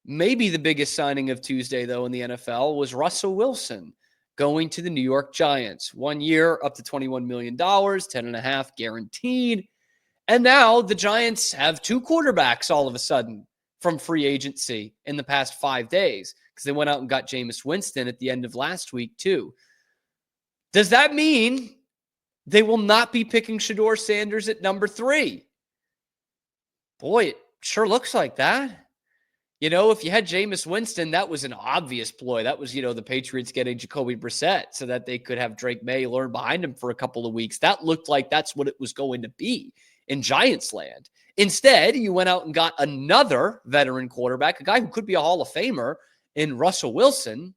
Maybe the biggest signing of Tuesday, though, in the NFL was Russell Wilson going to the New York Giants. 1 year, up to $21 million, 10 and a half guaranteed. And now the Giants have two quarterbacks all of a sudden from free agency in the past 5 days because they went out and got Jameis Winston at the end of last week, too. Does that mean they will not be picking Shedeur Sanders at number 3? Boy, it sure looks like that. If you had Jameis Winston, that was an obvious ploy. That was, the Patriots getting Jacoby Brissett so that they could have Drake May learn behind him for a couple of weeks. That looked like that's what it was going to be in Giants land. Instead, you went out and got another veteran quarterback, a guy who could be a Hall of Famer in Russell Wilson.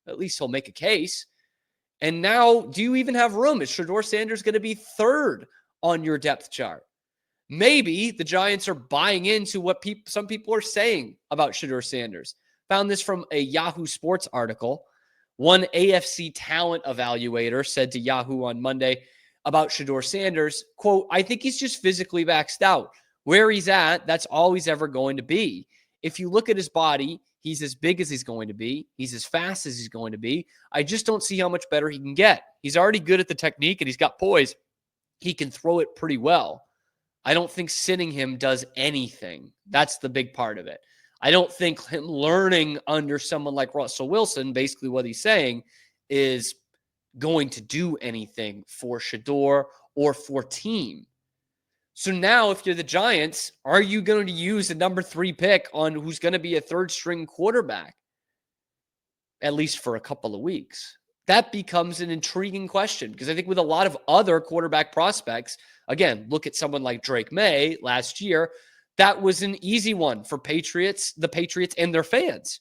At least he'll make a case. And now, do you even have room? Is Shedeur Sanders going to be third on your depth chart? Maybe the Giants are buying into what some people are saying about Shedeur Sanders. Found this from a Yahoo Sports article. One AFC talent evaluator said to Yahoo on Monday about Shedeur Sanders, quote, "I think he's just physically maxed out. Where he's at, that's all he's ever going to be. If you look at his body, he's as big as he's going to be. He's as fast as he's going to be. I just don't see how much better he can get. He's already good at the technique and he's got poise. He can throw it pretty well. I don't think sitting him does anything. That's the big part of it. I don't think him learning under someone like Russell Wilson, basically what he's saying, is going to do anything for Shedeur or for team. So now if you're the Giants, are you going to use the number 3 pick on who's going to be a third string quarterback, at least for a couple of weeks? That becomes an intriguing question because I think with a lot of other quarterback prospects, again, look at someone like Drake May last year. That was an easy one for the Patriots and their fans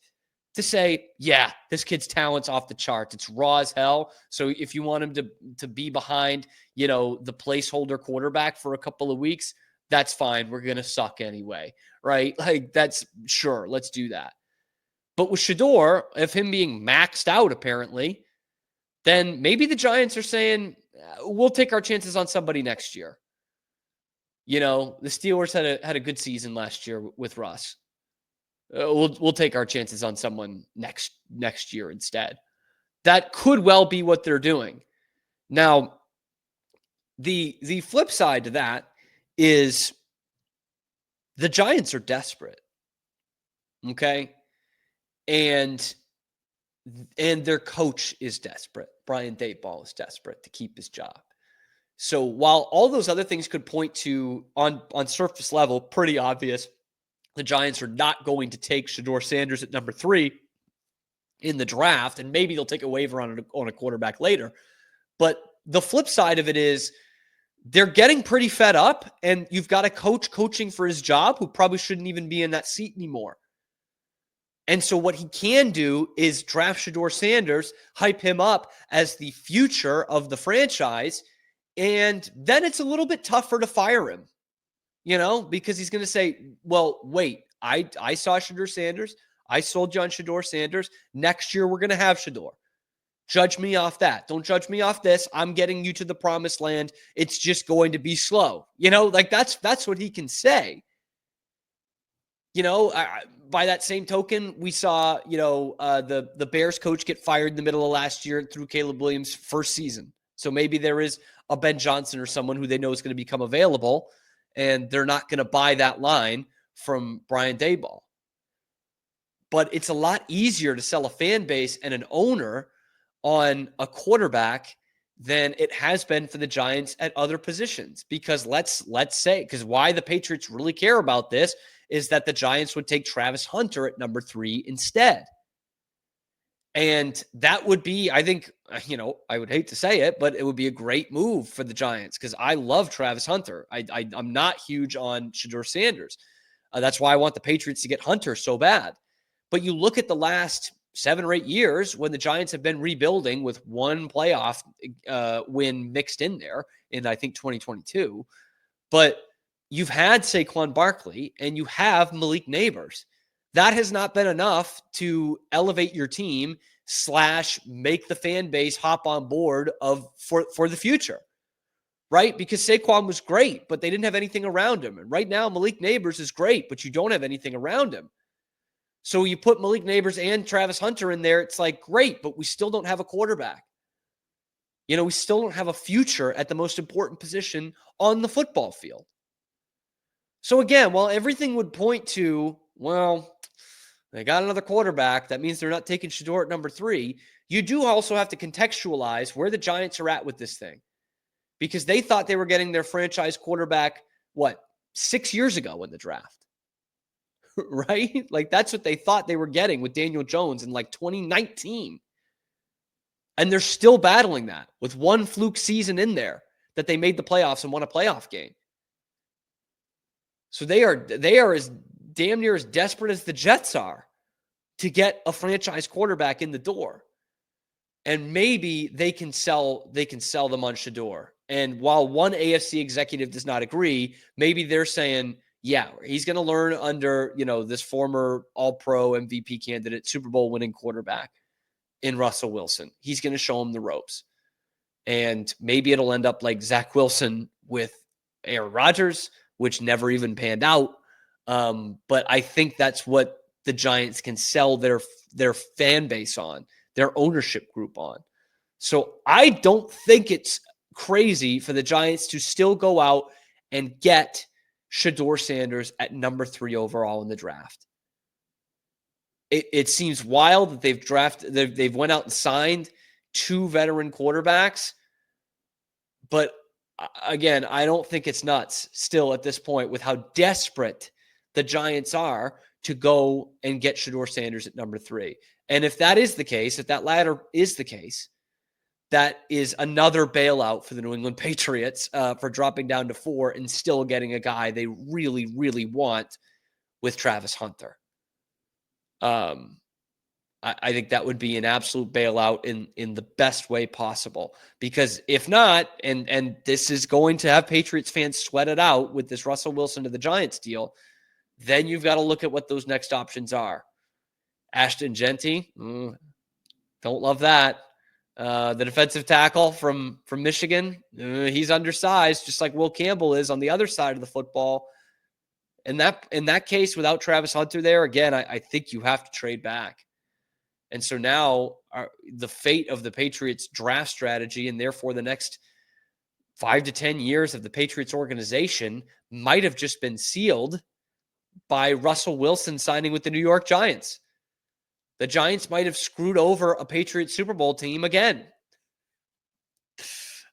to say, yeah, this kid's talent's off the charts. It's raw as hell. So if you want him to be behind, the placeholder quarterback for a couple of weeks, that's fine. We're going to suck anyway, right? Like that's sure. Let's do that. But with Shedeur, of him being maxed out apparently, then maybe the Giants are saying, we'll take our chances on somebody next year. The Steelers had a good season last year with Russ. We'll take our chances on someone next year instead. That could well be what they're doing. Now, the flip side to that is the Giants are desperate. Okay? And their coach is desperate. Brian Daboll is desperate to keep his job. So while all those other things could point to, on surface level, pretty obvious, the Giants are not going to take Shedeur Sanders at number 3 in the draft, and maybe they'll take a waiver on a quarterback later. But the flip side of it is they're getting pretty fed up, and you've got a coach coaching for his job who probably shouldn't even be in that seat anymore. And so what he can do is draft Shedeur Sanders, hype him up as the future of the franchise, and then it's a little bit tougher to fire him, because he's going to say, well, wait, I saw Shedeur Sanders. I sold you on Shedeur Sanders. Next year, we're going to have Shedeur. Judge me off that. Don't judge me off this. I'm getting you to the promised land. It's just going to be slow. That's what he can say. By that same token, we saw, the Bears coach get fired in the middle of last year through Caleb Williams' first season. So maybe there is a Ben Johnson or someone who they know is going to become available, and they're not going to buy that line from Brian Daboll. But it's a lot easier to sell a fan base and an owner on a quarterback than it has been for the Giants at other positions. Because let's say, because why the Patriots really care about this is that the Giants would take Travis Hunter at number 3 instead. And that would be, I think, I would hate to say it, but it would be a great move for the Giants because I love Travis Hunter. I'm not huge on Shedeur Sanders. That's why I want the Patriots to get Hunter so bad. But you look at the last 7 or 8 years when the Giants have been rebuilding with one playoff win mixed in there in, I think, 2022. But you've had Saquon Barkley and you have Malik Neighbors. That has not been enough to elevate your team / make the fan base hop on board for the future, right? Because Saquon was great, but they didn't have anything around him. And right now, Malik Neighbors is great, but you don't have anything around him. So you put Malik Neighbors and Travis Hunter in there. It's like, great, but we still don't have a quarterback. We still don't have a future at the most important position on the football field. So again, while everything would point to, well, they got another quarterback, that means they're not taking Shedeur at number 3. You do also have to contextualize where the Giants are at with this thing, because they thought they were getting their franchise quarterback, 6 years ago in the draft, right? Like that's what they thought they were getting with Daniel Jones in 2019. And they're still battling that with one fluke season in there that they made the playoffs and won a playoff game. So they are as damn near as desperate as the Jets are to get a franchise quarterback in the door. And maybe they can sell them on Shedeur. And while one AFC executive does not agree, maybe they're saying, yeah, he's going to learn under, this former All-Pro MVP candidate, Super Bowl winning quarterback in Russell Wilson. He's going to show him the ropes. And maybe it'll end up like Zach Wilson with Aaron Rodgers, which never even panned out. But I think that's what the Giants can sell their fan base on, their ownership group on. So I don't think it's crazy for the Giants to still go out and get Shedeur Sanders at number 3 overall in the draft. It seems wild that they've went out and signed 2 veteran quarterbacks, but again, I don't think it's nuts still at this point with how desperate the Giants are to go and get Shedeur Sanders at number 3. And if that is the case, if that latter is the case, that is another bailout for the New England Patriots for dropping down to 4 and still getting a guy they really, really want with Travis Hunter. I think that would be an absolute bailout in the best way possible, because if not, and this is going to have Patriots fans sweat it out with this Russell Wilson to the Giants deal, then you've got to look at what those next options are. Ashton Genty, don't love that. The defensive tackle from Michigan, he's undersized, just like Will Campbell is on the other side of the football. In that case, without Travis Hunter there, again, I think you have to trade back. And so now the fate of the Patriots draft strategy, and therefore the next 5 to 10 years of the Patriots organization, might have just been sealed by Russell Wilson signing with the New York Giants. The Giants might have screwed over a Patriots Super Bowl team again.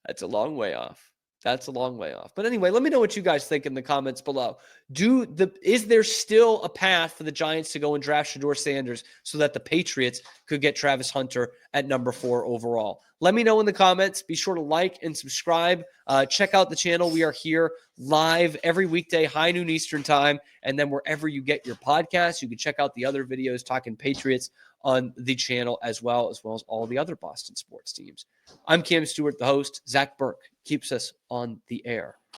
That's a long way off. But anyway, let me know what you guys think in the comments below. Is there still a path for the Giants to go and draft Shedeur Sanders so that the Patriots could get Travis Hunter at number 4 overall? Let me know in the comments. Be sure to like and subscribe. Check out the channel. We are here live every weekday, high noon Eastern time. And then wherever you get your podcasts, you can check out the other videos talking Patriots on the channel as well as all the other Boston sports teams. I'm Cam Stewart, the host. Zach Burke keeps us on the air.